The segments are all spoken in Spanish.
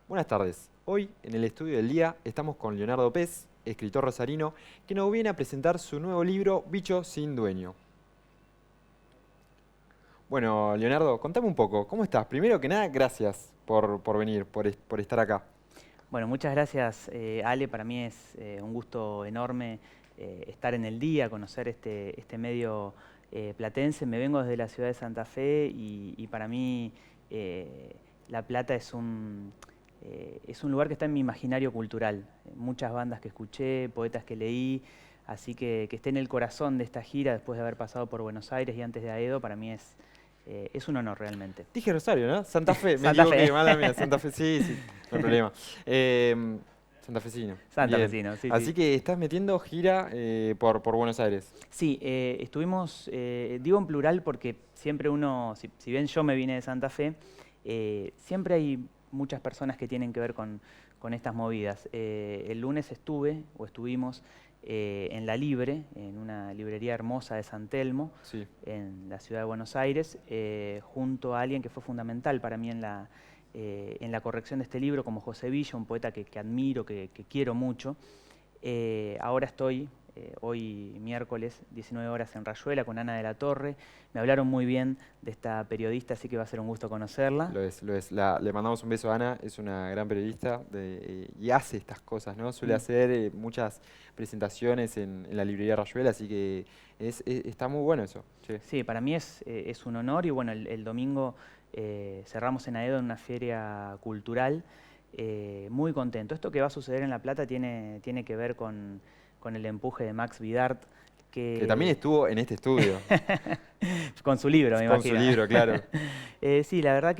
Buenas tardes. Hoy, en el estudio del día, estamos con Leonardo Pez, escritor rosarino, que nos viene a presentar su nuevo libro, Bicho sin dueño. Bueno, Leonardo, contame un poco, ¿cómo estás? Primero que nada, gracias por venir, por estar acá. Bueno, muchas gracias, Ale. Para mí es un gusto enorme estar en el día, conocer este medio platense. Me vengo desde la ciudad de Santa Fe y para mí La Plata es un lugar que está en mi imaginario cultural. Muchas bandas que escuché, poetas que leí, así que esté en el corazón de esta gira después de haber pasado por Buenos Aires y antes de Aedo, para mí es un honor realmente. Dije Rosario, ¿no? Santa Fe, me Santa equivoqué, Fe. mala mía, Santa Fe, sí, sí, no hay problema. Santafesino, bien. Santafesino, sí, sí. Así que estás metiendo gira por Buenos Aires. Sí, estuvimos, digo en plural porque siempre uno, si bien yo me vine de Santa Fe, siempre hay muchas personas que tienen que ver con estas movidas. El lunes estuvimos en La Libre, en una librería hermosa de San Telmo, Sí. en la ciudad de Buenos Aires, junto a alguien que fue fundamental para mí en la corrección de este libro, como José Villa, un poeta que admiro, que quiero mucho. Ahora estoy, hoy miércoles, 19 horas en Rayuela, con Ana de la Torre. Me hablaron muy bien de esta periodista, así que va a ser un gusto conocerla. Lo es, lo es. Le mandamos un beso a Ana, es una gran periodista y hace estas cosas, ¿no? Suele Mm. hacer muchas presentaciones en la librería Rayuela, así que está muy bueno eso. Che. Sí, para mí es un honor y bueno, el domingo cerramos en Aedo en una feria cultural. Muy contento. Esto que va a suceder en La Plata tiene que ver con el empuje de Max Vidart, Que también que estuvo en este estudio, con su libro, me con su imagino. libro, claro. Sí, la verdad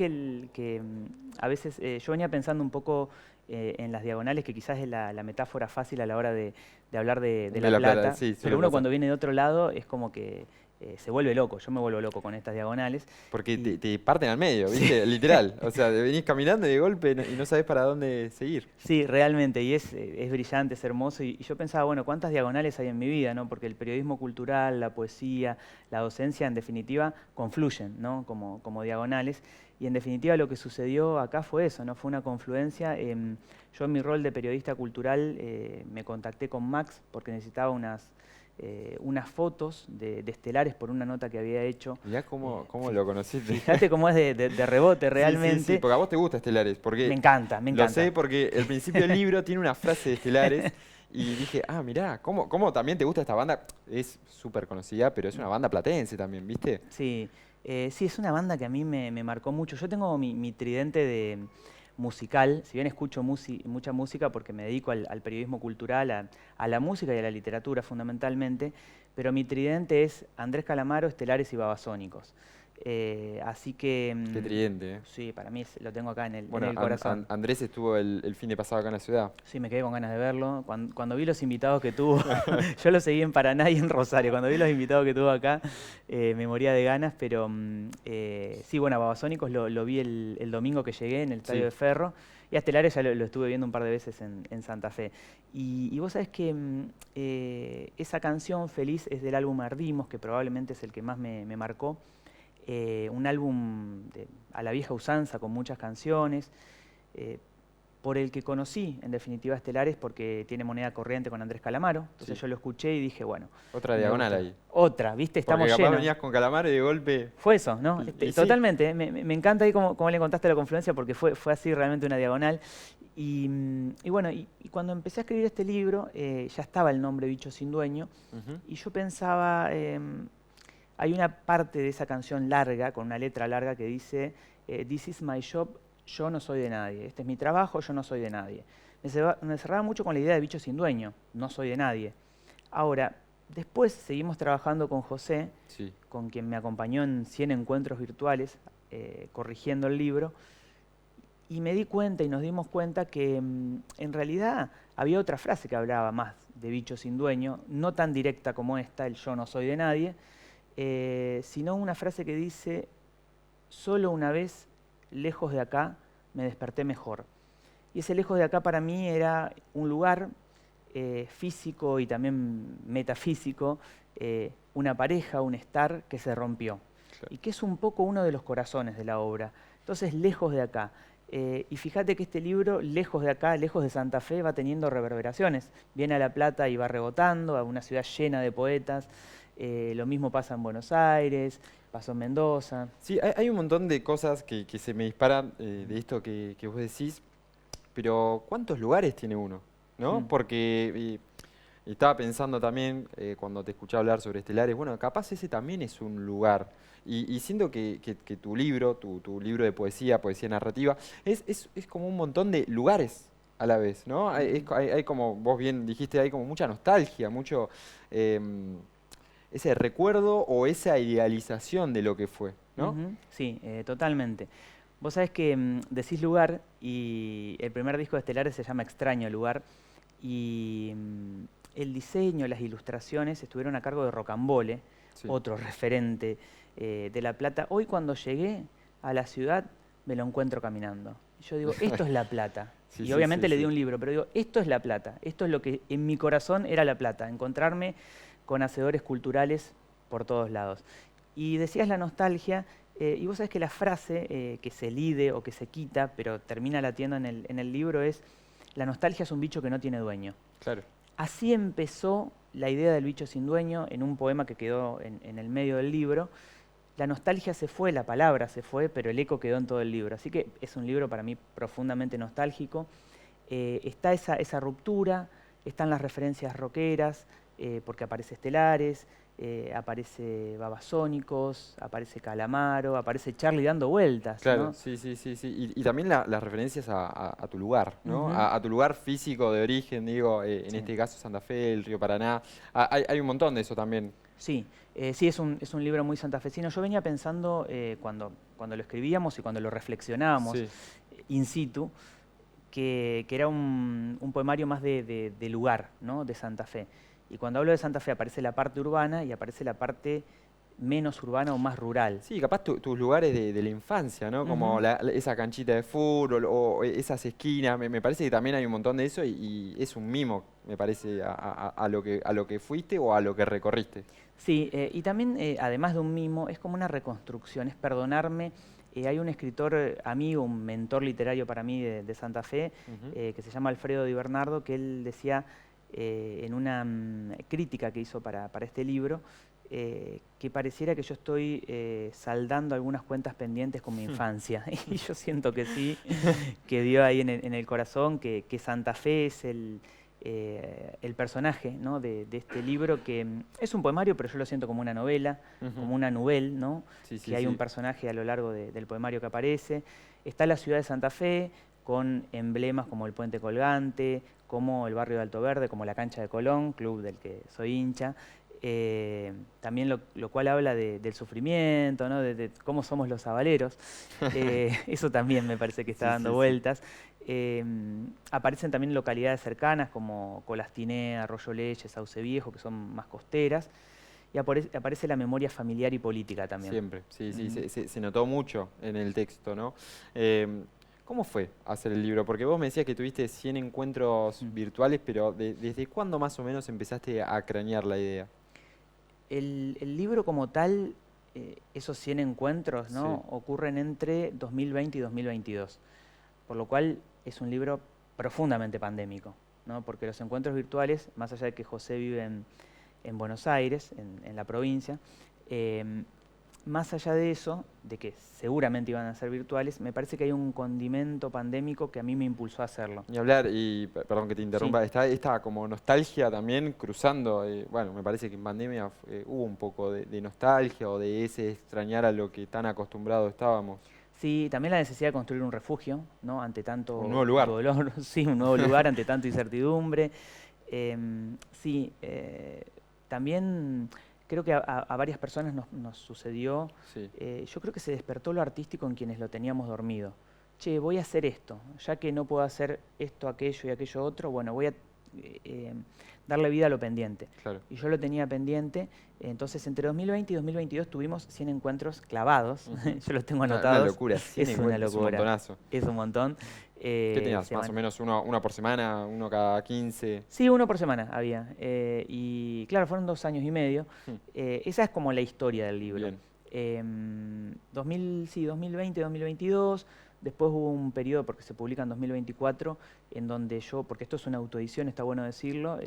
a veces yo venía pensando un poco en las diagonales, que quizás es la metáfora fácil a la hora de hablar de De La La Plata, Plata, sí, pero suele uno pasar. cuando viene de otro lado es como que se vuelve loco. Yo me vuelvo loco con estas diagonales. Porque Y te parten al medio, sí, ¿viste? Literal. O sea, venís caminando y de golpe y no sabés para dónde seguir. sí, realmente, y es brillante, es hermoso. Y yo pensaba, bueno, ¿cuántas diagonales hay en mi vida? ¿No? Porque el periodismo cultural, la poesía, la docencia, en definitiva, confluyen, ¿no? Como diagonales. Y en definitiva lo que sucedió acá fue eso, ¿no? Fue una confluencia. Yo en mi rol de periodista cultural me contacté con Max porque necesitaba unas fotos de estelares por una nota que había hecho. Mirá cómo lo conociste. Fíjate cómo es de rebote Sí, sí, sí, realmente. porque a vos te gusta Estelares, Me porque encanta, me lo encanta. sé porque el principio del libro tiene una frase de Estelares y dije, ah, mirá, ¿cómo también te gusta esta banda? Es súper conocida, pero es una banda platense también, ¿viste? Sí, sí, es una banda que a mí me marcó mucho. Yo tengo mi tridente musical, si bien escucho mucha música porque me dedico al periodismo cultural, a la música y a la literatura fundamentalmente, pero mi tridente es Andrés Calamaro, Estelares y Babasónicos. Así que, Qué tridente, ¿eh? sí, para mí lo tengo acá en Bueno, el corazón. Andrés estuvo el fin de pasado acá en la ciudad. Sí, me quedé con ganas de verlo. Cuando vi los invitados que tuvo, yo lo seguí en Paraná y en Rosario. Cuando vi los invitados que tuvo acá, me moría de ganas. Pero sí, bueno, a Babasónicos lo vi el domingo que llegué en el Estadio Sí. de Ferro. Y a Estelares ya lo estuve viendo un par de veces en Santa Fe. Y vos sabés que esa canción, Feliz, es del álbum Ardimos, que probablemente es el que más me marcó. Un álbum a la vieja usanza, con muchas canciones. eh, por el que conocí, en definitiva, Estelares, porque tiene moneda corriente con Andrés Calamaro. Entonces Sí. yo lo escuché y dije, bueno, Otra me diagonal gusta. ahí. Otra, ¿viste? Porque Estamos capaz llenos. venías con Calamaro y de golpe. Fue eso, ¿no? Y sí, Totalmente, me encanta ahí cómo le contaste la confluencia, porque fue así realmente una diagonal. Y bueno, y cuando empecé a escribir este libro, ya estaba el nombre Bicho sin dueño, ujú, y yo pensaba, hay una parte de esa canción larga, con una letra larga, que dice, This is my job, yo no soy de nadie. Este es mi trabajo, yo no soy de nadie. Me cerraba mucho con la idea de bicho sin dueño, no soy de nadie. Ahora, después seguimos trabajando con José, sí. con quien me acompañó en 100 encuentros virtuales, corrigiendo el libro, y me di cuenta y nos dimos cuenta que en realidad había otra frase que hablaba más de bicho sin dueño, no tan directa como esta, el yo no soy de nadie, sino una frase que dice, solo una vez, lejos de acá, me desperté mejor. Y ese lejos de acá para mí era un lugar físico y también metafísico, una pareja, un estar que se rompió. Claro. Y que es un poco uno de los corazones de la obra. Entonces, lejos de acá. Y fíjate que este libro, lejos de acá, lejos de Santa Fe, va teniendo reverberaciones. Viene a La Plata y va rebotando, a una ciudad llena de poetas. Lo mismo pasa en Buenos Aires, pasó en Mendoza. Sí, hay un montón de cosas que se me disparan de esto que vos decís, pero ¿cuántos lugares tiene uno? ¿No? Mm, Porque estaba pensando también, cuando te escuché hablar sobre estelares, bueno, capaz ese también es un lugar. Y siento que tu libro, tu libro de poesía, poesía narrativa, es como un montón de lugares a la vez, ¿no? Hay como, vos bien dijiste, hay como mucha nostalgia, mucho em, ese recuerdo o esa idealización de lo que fue, ¿no? ujú, sí, totalmente. Vos sabés que decís lugar y el primer disco de Estelares se llama Extraño Lugar y el diseño, las ilustraciones estuvieron a cargo de Rocambole, Sí. otro referente de La Plata. Hoy cuando llegué a la ciudad me lo encuentro caminando. Y yo digo, esto es La Plata. Sí, Y sí, sí, obviamente le di sí. un libro, pero digo, esto es La Plata. Esto es lo que en mi corazón era La Plata, encontrarme con hacedores culturales por todos lados. Y decías la nostalgia, y vos sabés que la frase que se lide o que se quita, pero termina latiendo en el libro es, la nostalgia es un bicho que no tiene dueño. Claro. Así empezó la idea del bicho sin dueño en un poema que quedó en el medio del libro. La nostalgia se fue, la palabra se fue, pero el eco quedó en todo el libro. Así que es un libro para mí profundamente nostálgico. Está esa ruptura, están las referencias rockeras, porque aparece Estelares, aparece Babasónicos, aparece Calamaro, aparece Charlie dando vueltas, Claro, ¿no? sí, sí, sí, sí. Y también las referencias a tu lugar, ¿no? Ujú, A tu lugar físico de origen, digo, en sí. este caso Santa Fe, el Río Paraná. Hay un montón de eso también. Sí, sí, es un libro muy santafesino. Yo venía pensando cuando lo escribíamos y cuando lo reflexionábamos Sí. in situ, que era un poemario más de lugar, ¿no? De Santa Fe. Y cuando hablo de Santa Fe aparece la parte urbana y aparece la parte menos urbana o más rural. Sí, capaz tus lugares de la infancia, ¿no? Como Ujú. esa canchita de fútbol o esas esquinas. Me parece que también hay un montón de eso y es un mimo, me parece, a lo que fuiste o a lo que recorriste. Sí, y también, además de un mimo, es como una reconstrucción, es perdonarme. Hay un escritor amigo, un mentor literario para mí de Santa Fe, Ujú. que se llama Alfredo Di Bernardo, que él decía en una crítica que hizo para este libro, que pareciera que yo estoy saldando algunas cuentas pendientes con mi infancia. Y yo siento que sí, que dio ahí en el corazón, que Santa Fe es el personaje, ¿no? de este libro, que es un poemario, pero yo lo siento como una novela, Ujú. como una novela, ¿no? Sí, sí, Que hay un sí. personaje a lo largo del poemario que aparece. Está la ciudad de Santa Fe, con emblemas como el puente colgante, como el barrio de Alto Verde, como la cancha de Colón, club del que soy hincha. También lo cual habla del sufrimiento, ¿no? De cómo somos los sabaleros. Eso también me parece que está Sí, dando sí, sí. vueltas. Eh, Aparecen también localidades cercanas como Colastiné, Arroyo Leche, Sauce Viejo, que son más costeras. Y aparece la memoria familiar y política también. Siempre, sí, sí, Ujú. se notó mucho en el texto, ¿no? ¿Cómo fue hacer el libro? Porque vos me decías que tuviste 100 encuentros Mm. virtuales, pero ¿desde cuándo más o menos empezaste a cranear la idea? El libro como tal, esos 100 encuentros, Sí. ¿no? Ocurren entre 2020 y 2022, por lo cual es un libro profundamente pandémico, ¿no? Porque los encuentros virtuales, más allá de que José vive en Buenos Aires, en la provincia, eh, más allá de eso, de que seguramente iban a ser virtuales, me parece que hay un condimento pandémico que a mí me impulsó a hacerlo. Ni hablar, perdón que te Sí, interrumpa, está esta como nostalgia también cruzando, bueno, me parece que en pandemia hubo un poco de nostalgia o de ese extrañar a lo que tan acostumbrados estábamos. sí, también la necesidad de construir un refugio, ¿no? Ante Un nuevo tanto lugar. dolor, sí, un nuevo lugar, ante tanta incertidumbre. Sí, también creo que a varias personas nos sucedió, Sí, yo creo que se despertó lo artístico en quienes lo teníamos dormido. Che, voy a hacer esto, ya que no puedo hacer esto, aquello y aquello otro, bueno, voy a eh, darle vida a lo pendiente. claro. Y yo lo tenía pendiente, entonces entre 2020 y 2022 tuvimos 100 encuentros clavados, Ujú. yo los tengo Una anotados, locura, 100 es una encuentros, es un locura, montonazo. es un montón. ¿Qué tenías? Más o Semanal. menos uno por semana, uno cada 15. Sí, uno por semana había. Y claro, fueron 2 años y medio. Hmm. Esa es como la historia del libro. Bien. 2020, 2022, Después hubo un periodo, porque se publica en 2024, en donde yo, porque esto es una autoedición, está bueno decirlo,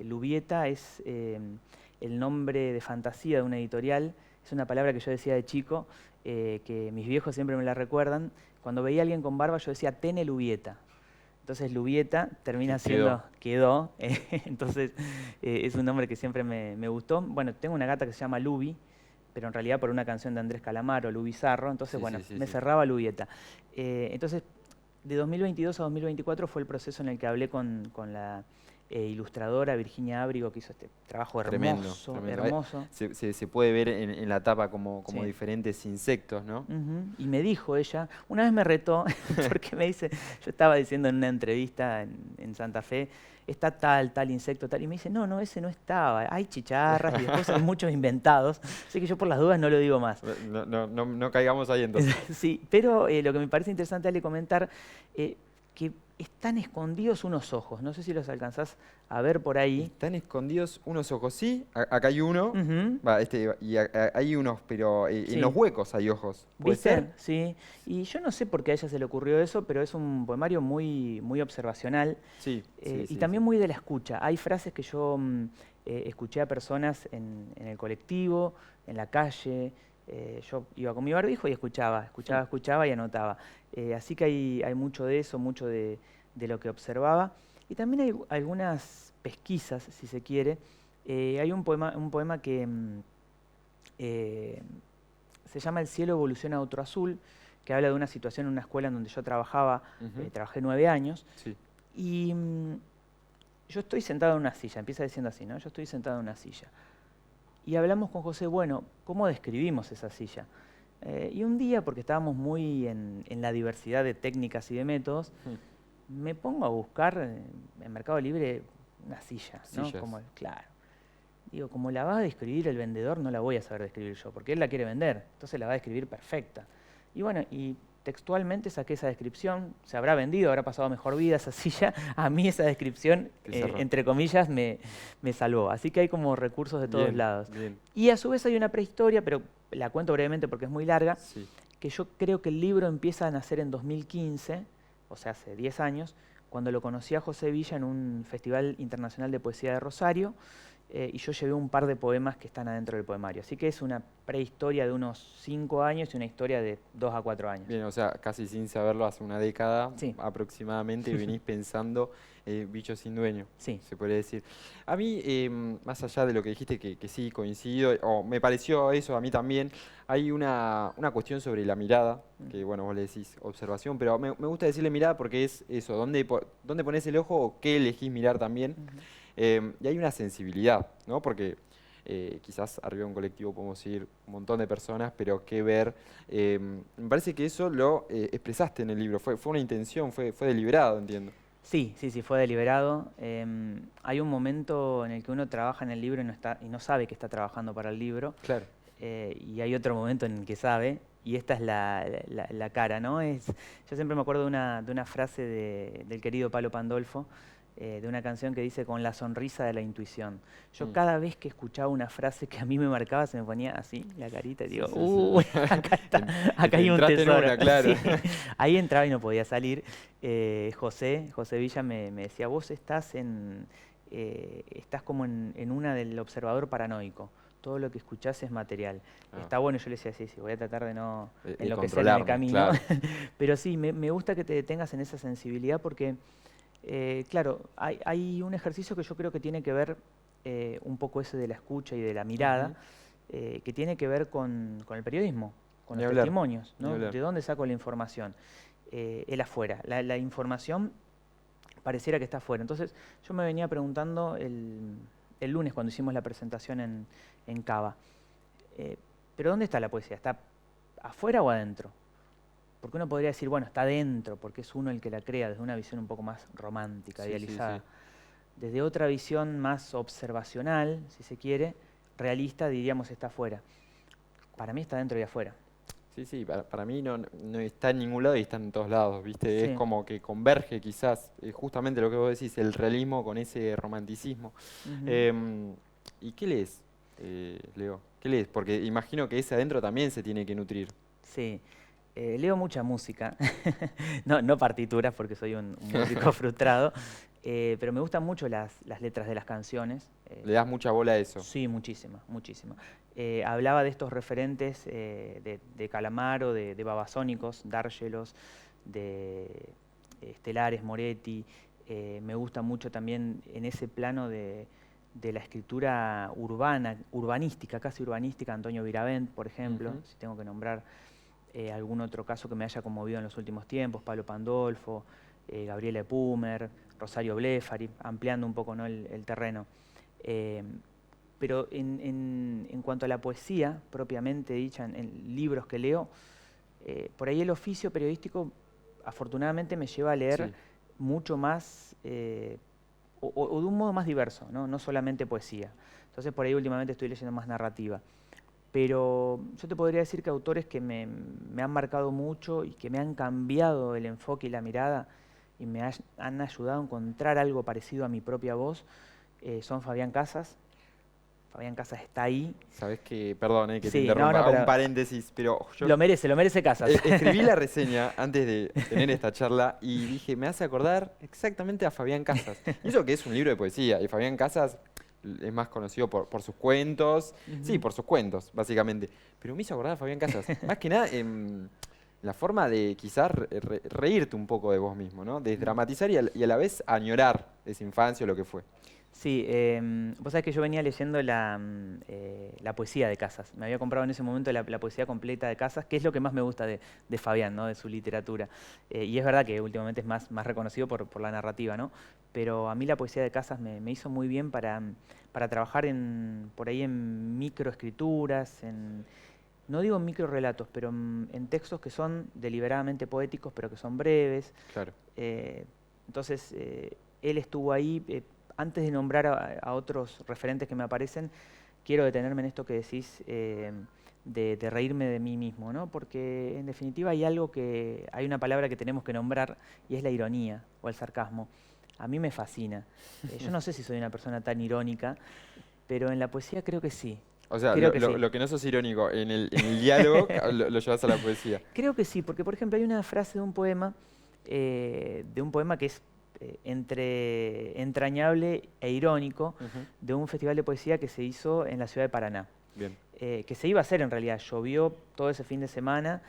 Lubieta es el nombre de fantasía de una editorial, es una palabra que yo decía de chico, que mis viejos siempre me la recuerdan. Cuando veía a alguien con barba yo decía Tene Lubieta. Entonces Lubieta termina siendo, quedó, entonces es un nombre que siempre me gustó. Bueno, tengo una gata que se llama Lubi, pero en realidad por una canción de Andrés Calamaro, Lu Bizarro, entonces me cerraba Lubieta. Entonces, de 2022 a 2024 fue el proceso en el que hablé con la ilustradora Virginia Ábrigo, que hizo este trabajo hermoso, tremendo. hermoso. Se puede ver en la tapa como diferentes insectos, ¿no? Y me dijo ella, una vez me retó, porque me dice, yo estaba diciendo en una entrevista en Santa Fe, está tal insecto, tal, y me dice, no, ese no estaba, hay chicharras y después hay muchos inventados, así que yo por las dudas no lo digo más. No caigamos ahí entonces. Sí, pero lo que me parece interesante Ale comentar, que están escondidos unos ojos, no sé si los alcanzás a ver por ahí. Están escondidos unos ojos, sí, acá hay uno, y hay unos, pero en los huecos hay ojos. ¿Puede ser? Sí, y yo no sé por qué a ella se le ocurrió eso, pero es un poemario muy observacional y también muy de la escucha. Hay frases que yo escuché a personas en el colectivo, en la calle. Yo iba con mi barbijo y escuchaba y anotaba. Así que hay mucho de eso, mucho de lo que observaba. Y también hay algunas pesquisas, si se quiere. Hay un poema que se llama El cielo evoluciona a otro azul, que habla de una situación en una escuela en donde yo trabajaba, trabajé 9 años. Sí. Y yo estoy sentado en una silla, empieza diciendo así, ¿no? Yo estoy sentado en una silla. Y hablamos con José, bueno, ¿cómo describimos esa silla? Y un día, porque estábamos muy en la diversidad de técnicas y de métodos, me pongo a buscar en Mercado Libre una silla, ¿no? Claro. Digo, como la va a describir el vendedor, no la voy a saber describir yo, porque él la quiere vender, entonces la va a describir perfecta. Y bueno, y textualmente saqué esa descripción, se habrá vendido, habrá pasado mejor vida esa silla, a mí esa descripción, entre comillas, me salvó. Así que hay como recursos de todos lados. Bien. Y a su vez hay una prehistoria, pero la cuento brevemente porque es muy larga, que yo creo que el libro empieza a nacer en 2015, o sea, hace 10 años, cuando lo conocí a José Villa en un Festival Internacional de Poesía de Rosario, y yo llevé un par de poemas que están adentro del poemario. Así que es una prehistoria de unos 5 años y una historia de 2 a 4 años. Bien, o sea, casi sin saberlo, hace una década aproximadamente venís pensando Bicho sin dueño, se podría decir. A mí, más allá de lo que dijiste, que sí coincido, o me pareció eso a mí también, hay una cuestión sobre la mirada, que bueno, vos le decís observación, pero me gusta decirle mirada porque es eso, ¿dónde pones el ojo o qué elegís mirar también? Y hay una sensibilidad, ¿no? Porque quizás arriba de un colectivo podemos ir un montón de personas, pero qué ver. Me parece que eso lo expresaste en el libro, fue una intención, fue deliberado, entiendo. Sí, fue deliberado. Hay un momento en el que uno trabaja en el libro y no sabe que está trabajando para el libro. Claro. Y hay otro momento en el que sabe, y esta es la cara, ¿no? Yo siempre me acuerdo de una frase del querido Palo Pandolfo, de una canción que dice con la sonrisa de la intuición. Yo cada vez que escuchaba una frase que a mí me marcaba se me ponía así la carita y digo, acá está, acá hay un tesoro. Una, claro. Ahí entraba y no podía salir. José Villa me decía, vos estás como en una del observador paranoico. Todo lo que escuchás es material. Está bueno, yo le decía, sí, voy a tratar de no enloquecer en el camino. Claro. Pero sí, me gusta que te detengas en esa sensibilidad porque claro, hay un ejercicio que yo creo que tiene que ver un poco ese de la escucha y de la mirada, que tiene que ver con el periodismo, con los testimonios, ¿no? ¿De dónde saco la información? El afuera. La información pareciera que está afuera. Entonces, yo me venía preguntando el lunes cuando hicimos la presentación en Cava, ¿pero dónde está la poesía? ¿Está afuera o adentro? Porque uno podría decir, bueno, está dentro, porque es uno el que la crea, desde una visión un poco más romántica, idealizada. Desde otra visión más observacional, si se quiere, realista, diríamos está afuera. Para mí está dentro y afuera. Sí, para mí no está en ningún lado y está en todos lados, ¿viste? Es como que converge quizás, justamente lo que vos decís, el realismo con ese romanticismo. ¿Y qué lees, Leo? ¿Qué lees? Porque imagino que ese adentro también se tiene que nutrir. Sí. Leo mucha música, no partituras porque soy un músico frustrado, pero me gustan mucho las letras de las canciones. ¿Le das mucha bola a eso? Sí, muchísima, muchísima. Hablaba de estos referentes de Calamaro, de Babasónicos, D'Argelos, de Estelares, Moretti. Me gusta mucho también en ese plano de la escritura urbana, urbanística, casi urbanística, Antonio Viravent, por ejemplo, si tengo que nombrar algún otro caso que me haya conmovido en los últimos tiempos, Pablo Pandolfo, Gabriela Pumer, Rosario Blefari, ampliando un poco, ¿no?, el terreno. Pero en cuanto a la poesía, propiamente dicha, en libros que leo, por ahí el oficio periodístico afortunadamente me lleva a leer mucho más, o de un modo más diverso, ¿no? No solamente poesía. Entonces por ahí últimamente estoy leyendo más narrativa. Pero yo te podría decir que autores que me han marcado mucho y que me han cambiado el enfoque y la mirada y me han ayudado a encontrar algo parecido a mi propia voz, son Fabián Casas. Fabián Casas está ahí. Sabes que, perdón, que te Sí, interrumpa, pero un paréntesis, pero yo lo merece Casas. escribí la reseña antes de tener esta charla y dije, me hace acordar exactamente a Fabián Casas. Y eso que es un libro de poesía, y Fabián Casas es más conocido por sus cuentos, sí, por sus cuentos, básicamente. Pero me hizo acordar a Fabián Casas, más que nada en la forma de quizás reírte un poco de vos mismo, ¿no? Desdramatizar y a la vez añorar esa infancia o lo que fue. Sí, vos sabés que yo venía leyendo la poesía de Casas. Me había comprado en ese momento la poesía completa de Casas, que es lo que más me gusta de Fabián, ¿no?, de su literatura. Y es verdad que últimamente es más reconocido por la narrativa, ¿no? Pero a mí la poesía de Casas me hizo muy bien para trabajar por ahí en microescrituras, no digo en microrelatos, pero en textos que son deliberadamente poéticos, pero que son breves. Claro. Entonces, él estuvo ahí. Antes de nombrar a otros referentes que me aparecen, quiero detenerme en esto que decís de reírme de mí mismo, ¿no? Porque en definitiva hay una palabra que tenemos que nombrar y es la ironía o el sarcasmo. A mí me fascina. Yo no sé si soy una persona tan irónica, pero en la poesía creo que sí. O sea, Creo que sí. lo que no sos irónico en el diálogo lo llevas a la poesía. Creo que sí, porque por ejemplo hay una frase de un poema que es entre entrañable e irónico, de un festival de poesía que se hizo en la ciudad de Paraná. Bien. Que se iba a hacer en realidad, llovió todo ese fin de semana,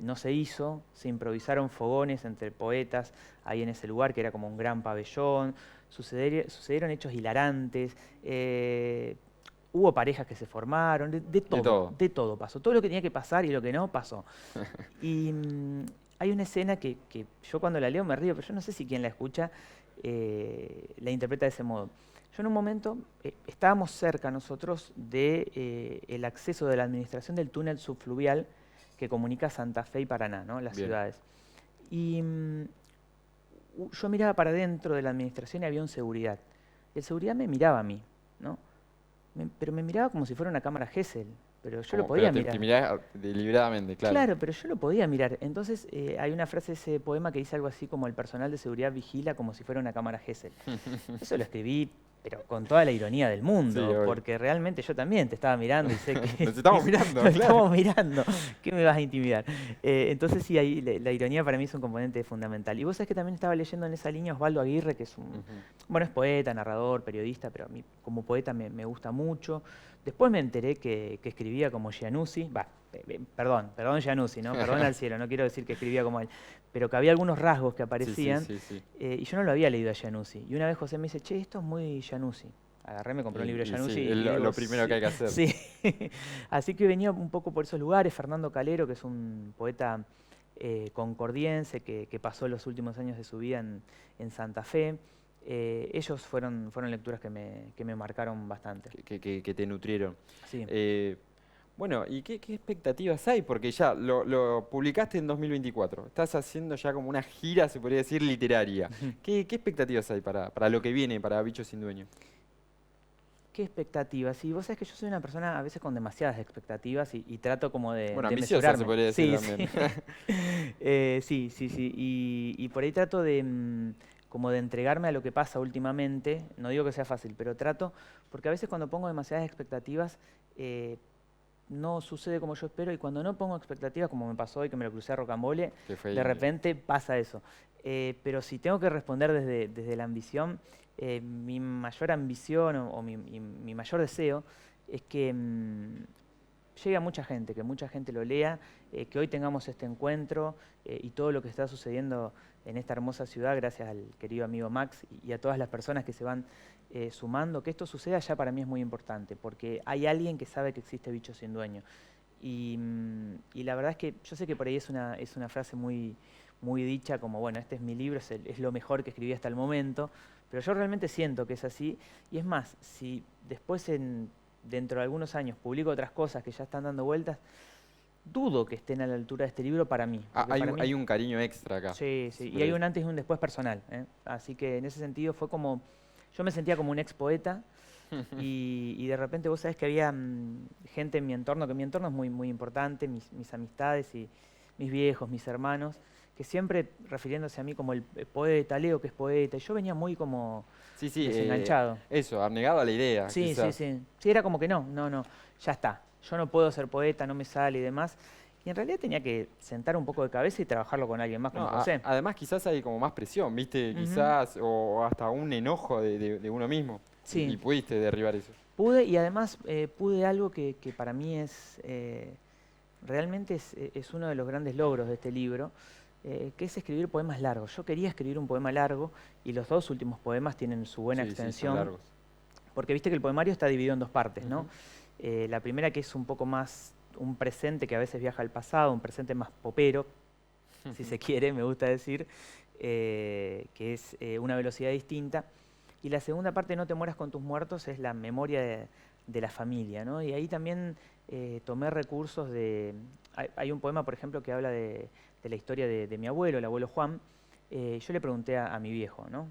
no se hizo, se improvisaron fogones entre poetas ahí en ese lugar, que era como un gran pabellón, sucedieron hechos hilarantes, hubo parejas que se formaron, de todo pasó, todo lo que tenía que pasar y lo que no pasó. Y hay una escena que yo cuando la leo me río, pero yo no sé si quien la escucha la interpreta de ese modo. Yo en un momento estábamos cerca nosotros del acceso de la administración del túnel subfluvial que comunica Santa Fe y Paraná, ¿no?, las ciudades. Y yo miraba para adentro de la administración y había un seguridad. Y el seguridad me miraba a mí, ¿no? Pero me miraba como si fuera una cámara Gesell. Pero yo lo podía mirar. Te mirás deliberadamente, claro. Claro, pero yo lo podía mirar. Entonces hay una frase de ese poema que dice algo así como: el personal de seguridad vigila como si fuera una cámara Gesell. Eso lo escribí, pero con toda la ironía del mundo, Sí, porque realmente yo también te estaba mirando y sé que... Nos estamos mirando, Nos claro. estamos mirando. ¿Qué me vas a intimidar? Entonces sí, ahí la ironía para mí es un componente fundamental. Y vos sabés que también estaba leyendo en esa línea Osvaldo Aguirre, que es bueno, es poeta, narrador, periodista, pero a mí como poeta me gusta mucho. Después me enteré que escribía como Giannuzzi, perdón Giannuzzi, ¿no? Perdón al cielo, no quiero decir que escribía como él, pero que había algunos rasgos que aparecían, sí. Y yo no lo había leído a Giannuzzi. Y una vez José me dice, che, esto es muy Giannuzzi. Agarré, me compré un libro de Giannuzzi. Sí, lo primero que hay que hacer. Sí, así que venía un poco por esos lugares. Fernando Calero, que es un poeta concordiense que pasó los últimos años de su vida en Santa Fe. Ellos fueron lecturas que me marcaron bastante. Que te nutrieron. Sí. Bueno, ¿y qué expectativas hay? Porque ya lo publicaste en 2024. Estás haciendo ya como una gira, se podría decir, literaria. ¿Qué expectativas hay para lo que viene, para Bichos sin Dueño? ¿Qué expectativas? Sí, vos sabés que yo soy una persona a veces con demasiadas expectativas y trato como de ambiciosa mesurarme. se podría decir también. Sí. Y por ahí trato como de entregarme a lo que pasa últimamente. No digo que sea fácil, pero trato, porque a veces cuando pongo demasiadas expectativas, no sucede como yo espero y cuando no pongo expectativas, como me pasó hoy que me lo crucé a Rocambole, Que fue de repente pasa eso. Pero si tengo que responder desde la ambición, mi mayor ambición o mi mayor deseo es que llegue a mucha gente, que mucha gente lo lea, que hoy tengamos este encuentro y todo lo que está sucediendo en esta hermosa ciudad, gracias al querido amigo Max y a todas las personas que se van sumando, que esto suceda ya para mí es muy importante, porque hay alguien que sabe que existe Bicho sin dueño. Y la verdad es que yo sé que por ahí es una frase muy, muy dicha, como bueno, este es mi libro, es lo mejor que escribí hasta el momento, pero yo realmente siento que es así, y es más, si después dentro de algunos años publico otras cosas que ya están dando vueltas, dudo que estén a la altura de este libro para mí. Porque hay para mí, hay un cariño extra acá. sí, sí, y Pero hay un antes y un después personal. Así que en ese sentido fue como, yo me sentía como un ex poeta y de repente vos sabés que había gente en mi entorno, que mi entorno es muy, muy importante, mis amistades y mis viejos, mis hermanos, que siempre refiriéndose a mí como el poeta, Leo que es poeta, y yo venía muy como sí, sí, desenganchado. eso, abnegado a la idea, Sí, sí, quizás. sí. Sí, era como que no, ya está. Yo no puedo ser poeta, no me sale y demás. Y en realidad tenía que sentar un poco de cabeza y trabajarlo con alguien más No, como José. además quizás hay como más presión, ¿viste? Ujú. Quizás, o hasta un enojo de uno mismo. Y Sí, pudiste derribar eso. pude y además pude algo que para mí es realmente es uno de los grandes logros de este libro, que es escribir poemas largos. Yo quería escribir un poema largo y los dos últimos poemas tienen su buena Sí, sí, son extensión, largos. porque viste que el poemario está dividido en dos partes, ¿no? Ujú. La primera que es un poco más un presente que a veces viaja al pasado, un presente más popero, si se quiere, me gusta decir, que es una velocidad distinta. Y la segunda parte, No te mueras con tus muertos, es la memoria de la familia, ¿no? Y ahí también tomé recursos de... Hay un poema, por ejemplo, que habla de la historia de mi abuelo, el abuelo Juan. Yo le pregunté a mi viejo, ¿no?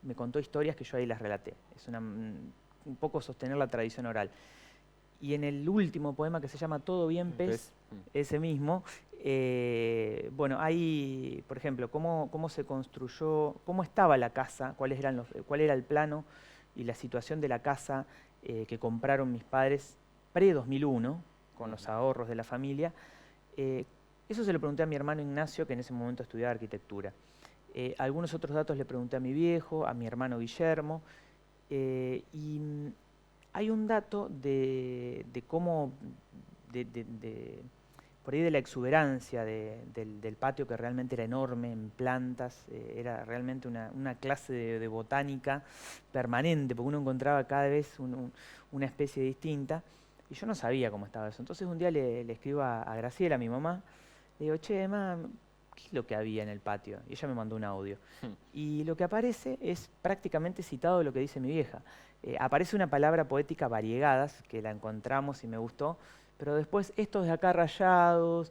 Me contó historias que yo ahí las relaté. Es un poco sostener la tradición oral. Y en el último poema que se llama Todo bien, pez, ¿Ves? ese mismo, bueno, hay, por ejemplo, cómo se construyó, cómo estaba la casa, cuál era el plano y la situación de la casa que compraron mis padres pre-2001, con los ahorros de la familia. Eso se lo pregunté a mi hermano Ignacio, que en ese momento estudiaba arquitectura. Algunos otros datos le pregunté a mi viejo, a mi hermano Guillermo, y hay un dato de cómo, por ahí de la exuberancia del patio que realmente era enorme en plantas, era realmente una clase de botánica permanente, porque uno encontraba cada vez una especie distinta, y yo no sabía cómo estaba eso. Entonces un día le escribo a Graciela, a mi mamá, le digo, che, mamá, ¿qué es lo que había en el patio? Y ella me mandó un audio. Y lo que aparece es prácticamente citado de lo que dice mi vieja. Aparece una palabra poética variegadas, que la encontramos y me gustó, pero después estos de acá rayados,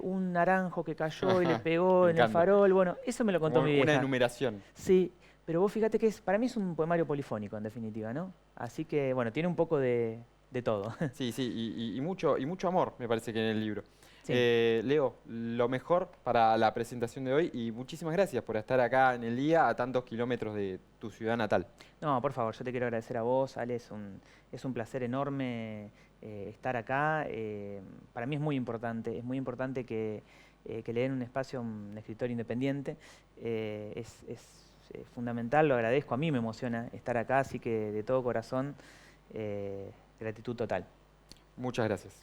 un naranjo que cayó y le pegó Me en el encanta. farol, bueno, eso me lo contó Como mi una vieja. enumeración. Sí, pero vos fíjate que para mí es un poemario polifónico en definitiva, ¿no? Así que bueno, tiene un poco de todo. Sí, sí, y mucho amor, me parece que en el libro. Sí. Leo, lo mejor para la presentación de hoy y muchísimas gracias por estar acá en el día a tantos kilómetros de tu ciudad natal. No, por favor, yo te quiero agradecer a vos, Ale, es un placer enorme estar acá. Para mí es muy importante que le den un espacio a un escritor independiente. Es fundamental, lo agradezco, a mí me emociona estar acá, así que de todo corazón, gratitud total. Muchas gracias.